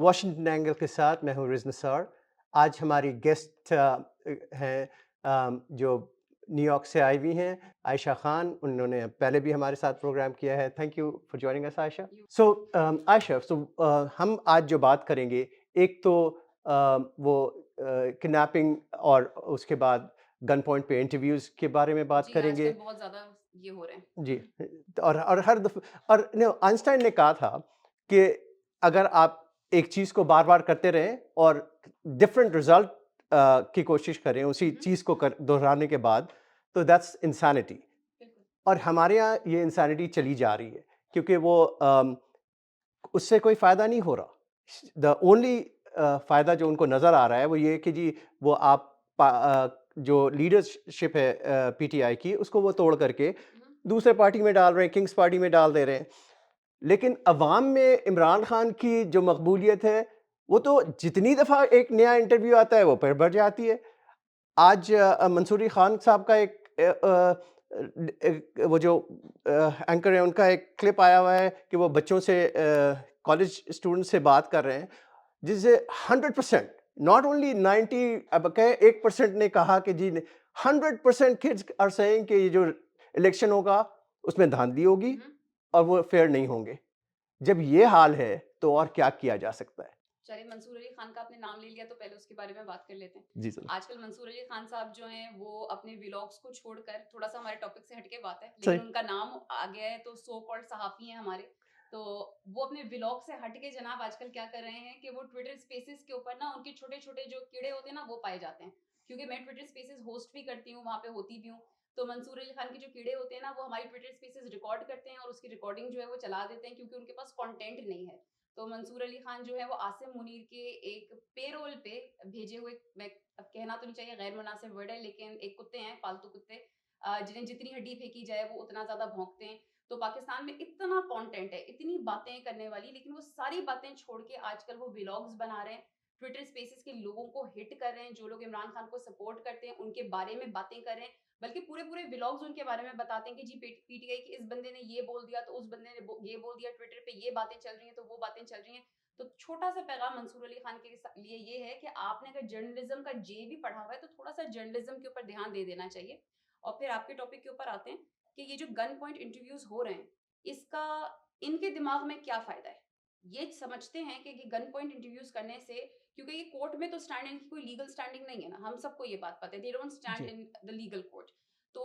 Washington angle के साथ मैं हूँ रिज़ नसार। आज हमारी गेस्ट हैं जो न्यूयॉर्क से आई हुई हैं, आयशा खान। उन्होंने पहले भी हमारे साथ प्रोग्राम किया है। Thank you for joining us Ayesha. You so Ayesha, हम आज जो बात करेंगे, एक तो वो किडनैपिंग और उसके बाद गन पॉइंट पे इंटरव्यूज़ के बारे में बात जी, करेंगे। आजकल बहुत ज़्यादा ये हो रहे हैं। जी। और हर दफ़ और नो आइंस्टाइन ने कहा था कि अगर आप एक चीज़ को बार-बार करते रहें और डिफरेंट रिज़ल्ट की कोशिश करें उसी हुँ, हुँ, चीज़ को दोहराने के बाद, तो दैट्स इंसैनिटी। बिल्कुल। और हमारे यहाँ ये इंसैनिटी चली जा रही है क्योंकि वो उससे कोई फ़ायदा नहीं हो रहा। द ओनली फ़ायदा जो उनको नज़र आ रहा है वो ये है कि जी वो जो लीडरशिप है पीटीआई की, उसको वो तोड़ करके हुँ, हुँ, दूसरे पार्टी में डाल रहे हैं, किंग्स पार्टी में डाल दे रहे हैं। लेकिन अवाम में इमरान खान की जो मकबूलियत है, वो तो जितनी दफ़ा एक नया इंटरव्यू आता है, वो फिर बढ़ जाती है। आज मंसूरी खान साहब का वो जो एंकर है, उनका एक क्लिप आया हुआ है कि वो बच्चों से कॉलेज स्टूडेंट से बात कर रहे हैं, जिससे 100% नॉट ओनली 90, अब कहें 1% ने कहा कि जी 100% किड्स आर सेइंग कि ये जो इलेक्शन होगा, उसमें धांधली होगी हुँ, हुँ। और वो फेयर नहीं होंगे। जब ये हाल है, तो और क्या किया जा सकता है? चलिए, मंसूर अली खान का आपने नाम ले लिया तो पहले उसके बारे में बात कर लेते हैं। जी, ज़रा। आजकल मंसूर अली खान साहब जो हैं वो अपने व्लॉग्स को छोड़कर थोड़ा-सा हमारे टॉपिक से हट के बात है, लेकिन सही। उनका नाम आ गया है तो सो कॉल्ड सहाफ़ी हैं हमारे। तो वो अपने व्लॉग से हट के जनाब आजकल क्या कर रहे हैं कि वो ट्विटर स्पेसेस के ऊपर ना उनके छोटे-छोटे जो कीड़े होते हैं ना वो पाए जाते हैं। क्योंकि मैं ट्विटर स्पेसेस होस्ट भी करती हूँ, वहाँ पे होती भी हूँ। तो मंसूर अली खान के जो कीड़े होते हैं ना वो हमारी ट्विटर स्पेसेस रिकॉर्ड करते हैं और उसकी रिकॉर्डिंग जो है वो चला देते हैं क्योंकि उनके पास कंटेंट नहीं है। तो मंसूर अली खान जो है वो आसिम मुनीर के एक पेरोल पे भेजे हुए, मैं अब कहना तो नहीं चाहिए, गैर मुनासिब वर्ड है, लेकिन एक कुत्ते हैं, पालतू कुत्ते, जिन्हें जितनी हड्डी फेंकी जाए वो उतना ज़्यादा भौंकते हैं। तो पाकिस्तान में इतना कंटेंट है, इतनी बातें करने वाली, लेकिन वो सारी बातें छोड़ के आजकल वो व्लॉग्स बना रहे हैं, ट्विटर स्पेसेस के लोगों को हिट कर रहे हैं, जो लोग इमरान खान को सपोर्ट करते हैं, उनके बारे में बातें कर रहे हैं। बल्कि पूरे-पूरे व्लॉग्स उनके बारे में बताते हैं कि जी पीटीआई के इस बंदे ने ये बोल दिया, तो उस बंदे ने ये बोल दिया, ट्विटर पे ये बातें चल रही हैं, तो वो बातें चल रही हैं। तो छोटा-सा पैगाम मंसूर अली खान के लिए ये है कि आपने अगर जर्नलिज़्म का जे भी पढ़ा हुआ है, तो थोड़ा-सा जर्नलिज़्म के ऊपर ध्यान दे देना चाहिए। और फिर आपके टॉपिक के ऊपर आते हैं कि ये जो गन पॉइंट इंटरव्यूज़ हो रहे हैं, इसका इनके दिमाग में क्या फ़ायदा है? ये समझते हैं कि गन पॉइंट इंटरव्यूज़ करने से, क्योंकि ये कोर्ट में तो स्टैंड, इनकी कोई लीगल स्टैंडिंग नहीं है ना, हम सबको ये बात पता है, दे डोंट स्टैंड जी। In the legal court. तो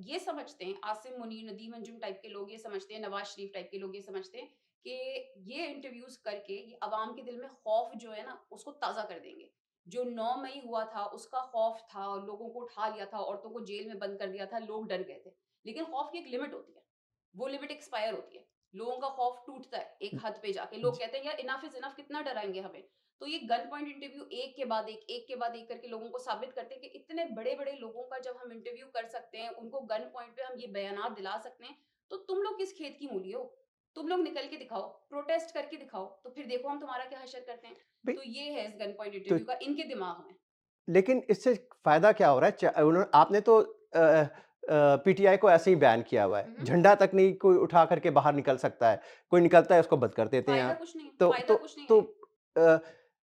ये समझते हैं, आसिम मुनीर, नदीम अंजुम टाइप के लोग ये समझते हैं, नवाज़ शरीफ टाइप के लोग ये समझते हैं कि ये इंटरव्यूज़ करके ये अवाम के दिल में खौफ जो है ना, उसको ताज़ा कर देंगे। जो 9 मई हुआ था, उसका खौफ था, लोगों को उठा लिया था, औरतों को जेल में बंद कर दिया था, लोग डर गए थे। लेकिन खौफ की एक लिमिट होती है, वो लिमिट एक्सपायर होती है। लोगों का खौफ टूटता है एक हद पे जाके, लोग जी। कहते हैं यार इनफ इज़ इनफ, कितना डराएँगे हमें। तो ये गन पॉइंट इंटरव्यू एक के बाद एक के बाद एक करके लोगों को साबित करते हैं कि इतने बड़े-बड़े लोगों का जब हम इंटरव्यू कर सकते हैं, उनको गन पॉइंट पे हम ये बयानात दिला सकते हैं, तो तुम लोग किस खेत की मूली हो? तुम लोग निकल के दिखाओ, प्रोटेस्ट करके दिखाओ, तो फिर देखो हम तुम्हारा क्या हशर करते हैं। भई तो ये है इस गन पॉइंट तो इंटरव्यू का इनके दिमाग में। लेकिन इससे फ़ायदा क्या हो रहा है? आपने तो पीटीआई को ऐसे ही बैन किया हुआ है। हुँ, हुँ। झंडा तक नहीं कोई उठा करके बाहर निकल सकता है। कोई निकलता है उसको बंद कर देते हैं फ़ायदा आप। कुछ नहीं है, तो फ़ायदा तो कुछ नहीं तो है। अ,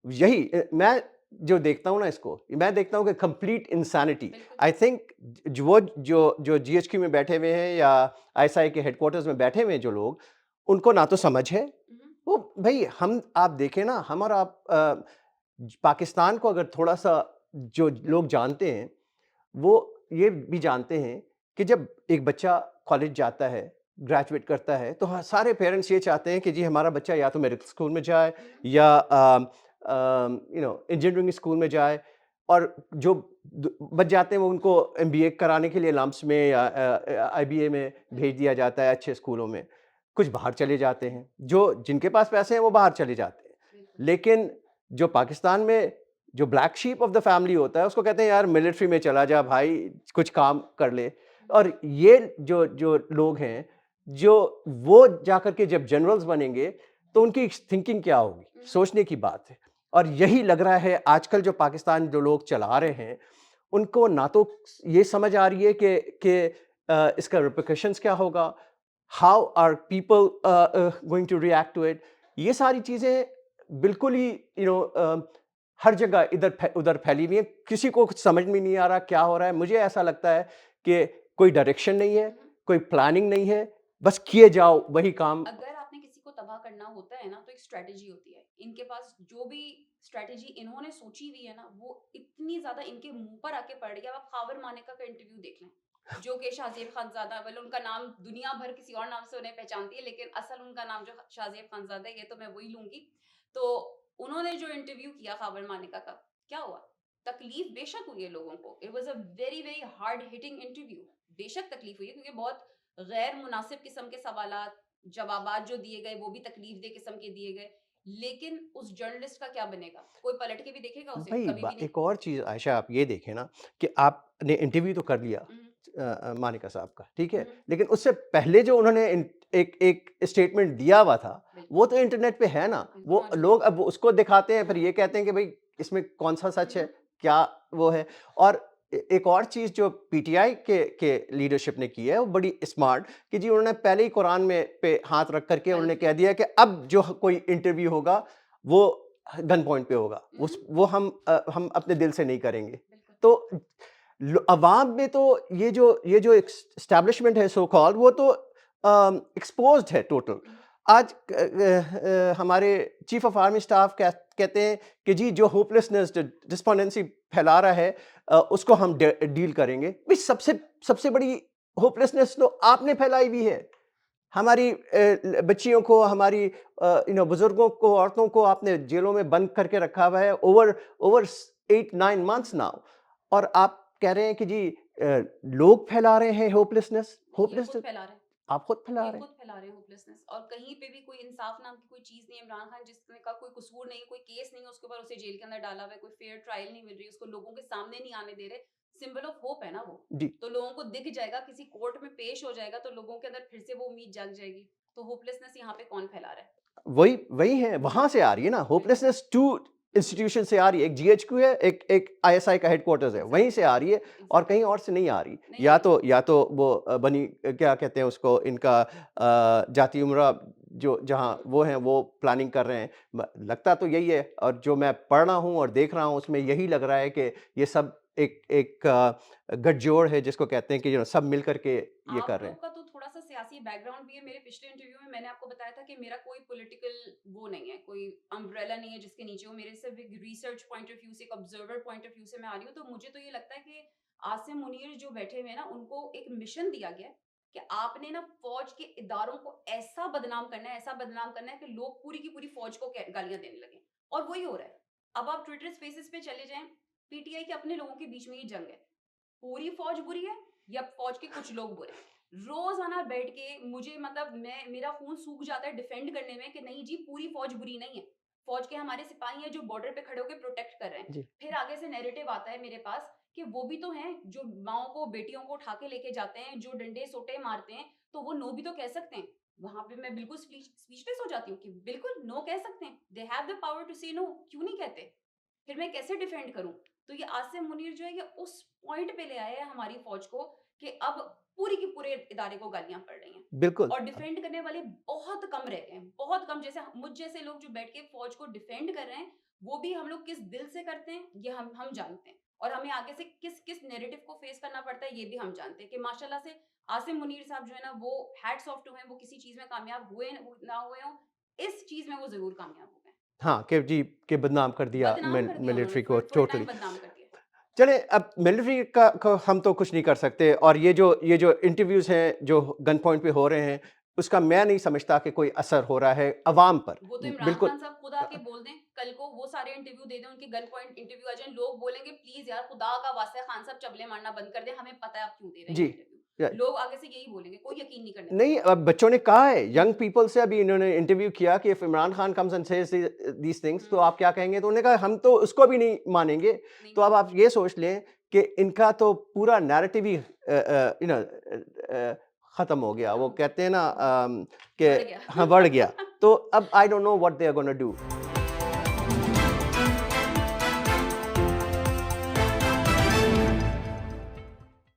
यही मैं जो देखता हूँ ना इसको, मैं देखता हूँ कि कंप्लीट इंसैनिटी। बिल्कुल। आई थिंक जो जीएचक्यू में बैठे हुए हैं या आईएसआई के हेडक्वार्टर्स में बैठे हुए हैं जो लोग, उनको ना तो समझ है। हुँ, हुँ। वो भई हम आप देखें ना, हम और आप पाकिस्तान को अगर थोड़ा-सा जो लोग जानते हैं, वो ये भी जानते हैं कि जब एक बच्चा कॉलेज जाता है, ग्रेजुएट करता है, तो ह सारे पेरेंट्स ये चाहते हैं कि जी हमारा बच्चा या तो मेडिकल स्कूल में जाए हुँ, हुँ। या इंजीनियरिंग स्कूल में जाए, और जो बच जाते हैं वो उनको एमबीए कराने के लिए लम्प्स में या आईबीए में भेज दिया जाता है अच्छे स्कूलों में। कुछ बाहर चले जाते हैं, जो जिनके पास पैसे हैं वो बाहर चले जाते हैं। बिल्कुल। लेकिन जो पाकिस्तान में जो black sheep of the family होता है, उसको कहते हैं यार मिलिट्री में चला जा भाई, कुछ काम कर ले। हुँ, हुँ। और ये जो जो लोग हैं, जो वो जाकर के जब जनरल्स बनेंगे, तो उनकी थिंकिंग क्या होगी? हुँ, हुँ। सोचने की बात है। और यही लग रहा है आजकल जो पाकिस्तान जो लोग चला रहे हैं, उनको ना तो ये समझ आ रही है कि इसका रिpercussions क्या होगा? How are people going to react to it? ये सारी चीज़ें बिल्कुल ही हर जगह उधर फैली हुई है, किसी को कुछ समझ में नहीं आ रहा क्या हो रहा है। मुझे ऐसा लगता है कि कोई डायरेक्शन नहीं है, कोई प्लानिंग नहीं है, बस किए जाओ वही काम। अगर आपने किसी को तबाह करना होता है ना तो एक स्ट्रेटजी होती है। इनके पास जो भी स्ट्रेटजी इन्होंने सोची हुई है ना वो इतनी ज्यादा इनके मुंह पर आके पड़ रही है। आप खावर मानेका का इंटरव्यू देख लें, जो कि शाहजेब खानजादा, वेल उनका नाम दुनिया भर किसी और नाम से उन्हें पहचानती है, लेकिन असल उनका नाम जो शाहजेब खानजादा है ये तो मैं वही लूंगी। तो उन्होंने जो इंटरव्यू किया खावर मानेका का, क्या हुआ? तकलीफ बेशक हुई है लोगों को, it was a very very hard hitting interview. बेशक तकलीफ हुई है क्योंकि बहुत गैर मुनासिब किस्म के सवालात, जवाबात जो दिए गए वो भी तकलीफ दे किस्म के दिए गए। लेकिन उस जर्नलिस्ट का क्या बनेगा? कोई पलट के भी देखेगा उसे? भाई कभी भी नहीं। एक और चीज़ आयशा, आप ये देखें ना कि आपने इंटरव्यू तो कर लिया हम्म, मानिका साहब का, ठीक है, हम्म, लेकिन उससे पहले जो उन्होंने एक एक स्टेटमेंट दिया हुआ था बिल्कुल वो तो इंटरनेट पे है ना। बिल्कुल वो मौजूद लोग है। अब उसको दिखाते हैं, फिर ये कहते हैं कि भाई इसमें कौन सा सच है, हम्म, क्या वो है। और एक और चीज़ जो पीटीआई के लीडरशिप ने की है वो बड़ी स्मार्ट, कि जी उन्होंने पहले ही कुरान में पे हाथ रख करके उन्होंने बिल्कुल कह दिया कि अब जो कोई इंटरव्यू होगा वो गन पॉइंट पे होगा, वो हम अपने दिल से नहीं करेंगे। बिल्कुल तो अवाम में तो ये जो एस्टैब्लिशमेंट है सो कॉल्ड, वो तो एक्सपोज्ड है टोटल। हम्म, आज हमारे चीफ ऑफ आर्मी स्टाफ कहते हैं कि जी जो होपलेसनेस, जो डिस्पोंडेंसी फैला रहा है उसको हम डील करेंगे। भाई सबसे सबसे बड़ी होपलेसनेस तो आपने फैलाई हुई है। हमारी बच्चियों को, हमारी बुजुर्गों को, औरतों को आपने जेलों में बंद करके रखा हुआ है ओवर ओवर 8-9 मंथ्स नाउ। और आप कह रहे हैं कि जी लोग फैला रहे हैं होपलेसनेस। ये खुद होपलेसनेस फैला रहे हैं। आप खुद फैला ये रहे हैं। खुद फैला रहे हैं होपलेसनेस, और कहीं पे भी कोई इंसाफ नाम की कोई चीज नहीं है। इमरान खान जिसने का कोई कसूर नहीं है, कोई केस नहीं है उसके ऊपर, उसे जेल के अंदर डाला हुआ है, कोई फेयर ट्रायल नहीं मिल रही, उसको लोगों के सामने नहीं आने दे रहे। सिंबल ऑफ होप है ना वो। जी, तो लोगों को दिख जाएगा, किसी कोर्ट में पेश हो जाएगा तो लोगों के अंदर फिर से वो उम्मीद जग जाएगी। तो होपलेसनेस यहाँ पे कौन फैला रहा है? वही वही है, वहां से आ रही है ना बिल्कुल होपलेसनेस। टू इंस्टीट्यूशन से आ रही है, एक जीएचक्यू है, एक एक आईएसआई का हेडक्वार्टर्स है, वहीं से एग्जैक्टली आ रही है और एग्जैक्टली कहीं और से नहीं आ रही। नहीं आ रही। या तो वो बनी क्या कहते हैं उसको, इनका जाति उमरा जो जहाँ वो हैं वो प्लानिंग कर रहे हैं। लगता तो यही है, और जो मैं पढ़ रहा हूँ और देख रहा हूँ उसमें यही लग रहा है कि ये सब एक एक गठजोड़ है जिसको कहते हैं कि सब मिल करके ये आप कर रहे लोग हैं। का तो थोड़ा सा सियासी बैकग्राउंड भी है। मेरे पिछले इंटरव्यू में मैंने आपको बताया था कि मेरा कोई पॉलिटिकल वो नहीं है, कोई अम्ब्रेला नहीं है जिसके नीचे हो। मेरे सिर्फ एक रिसर्च पॉइंट ऑफ व्यू से, एक ऑब्जर्वर पॉइंट ऑफ व्यू से मैं आ रही हूँ। तो मुझे तो ये लगता है कि आसिम मुनीर जो बैठे हुए हैं ना, उनको एक मिशन दिया गया है कि आपने ना फौज के इदारों को ऐसा बदनाम करना है, ऐसा बदनाम करना है कि लोग पूरी की पूरी फौज को गालियां देने लगे। और वही हो रहा है। अब आप ट्विटर स्पेसेस पे चले जाएं, पीटीआई के अपने लोगों के बीच में ही जंग है। पूरी फौज बुरी है या फौज के कुछ लोग बुरे हैं। रोजाना बैठ के मुझे मतलब मैं मेरा खून सूख जाता है डिफेंड करने में कि नहीं जी पूरी फौज बुरी नहीं है। फौज के हमारे सिपाही हैं जो बॉर्डर पे खड़े होकर प्रोटेक्ट कर रहे हैं। जी, फिर आगे से नैरेटिव आता है मेरे पास कि वो भी तो हैं जो माओ को, बेटियों को उठा के लेके जाते हैं, जो डंडे सोटे मारते हैं, तो वो नो भी तो कह सकते हैं। वहां पे मैं बिल्कुल स्पीचलेस हो जाती हूँ कि बिल्कुल नो कह सकते हैं, they have the power to say no, क्यों नहीं कहते? फिर मैं कैसे डिफेंड करूं? तो ये आसिम मुनीर जो है ये उस पॉइंट पे ले आया है हमारी फौज को कि अब पूरी की पूरे इदारे को गालियां पड़ रही हैं। बिल्कुल। और डिफेंड करने वाले बहुत कम रह गए हैं, बहुत कम। जैसे मुझ जैसे लोग जो बैठ के फौज को डिफेंड कर रहे हैं, वो भी हम लोग किस दिल से करते हैं ये हम जानते हैं। और हमें आगे से किस किस नैरेटिव को फेस करना पड़ता है ये भी हम जानते हैं कि माशाल्लाह से आसिम मुनीर साहब जो है ना वो हैट्स ऑफ टू हैं। वो किसी चीज में कामयाब हुए ना हुए हों, इस चीज में वो जरूर कामयाब हो गए। हाँ, कि जी के बदनाम कर दिया बदनाम कर दिया उन्होंने, मिलिट्री को फुल टोटली। टाइम बदनाम कर दिया। चलें, अब मिलिट्री का हम तो कुछ नहीं कर सकते, और ये जो इंटरव्यूज़ हैं जो गन पॉइंट पे हो रहे हैं, उसका मैं नहीं समझता कि कोई असर हो रहा है अवाम पर। वो तो इमरान बिल्कुल। खान साहब खुद आके बोल दें कल को, वो सारे इंटरव्यू दे दें, उनके गन पॉइंट इंटरव्यू आ जाए, लोग बोलेंगे प्लीज यार खुदा का वास्ता है खान साहब चबले मारना बंद कर दें, हमें पता है आप क्यों दे रहे हैं जी, ये इंटरव्यू। लोग आगे से यही बोलेंगे, कोई यकीन नहीं करने नहीं, वाला। अब बच्चों ने कहा है, यंग पीपल से अभी इन्होंने इंटरव्यू किया कि if Imran Khan comes and says these things तो आप क्या कहेंगे? तो उन्होंने कहा हम तो उसको भी नहीं मानेंगे। नहीं तो अब आप मानेंगे। ये सोच लें कि इनका तो पूरा नैरेटिव ही खत्म हो गया। खत्म वो हो गया, कहते हैं ना कि बढ़ गया। हाँ, बढ़ गया। तो अब I don't know what they are gonna do.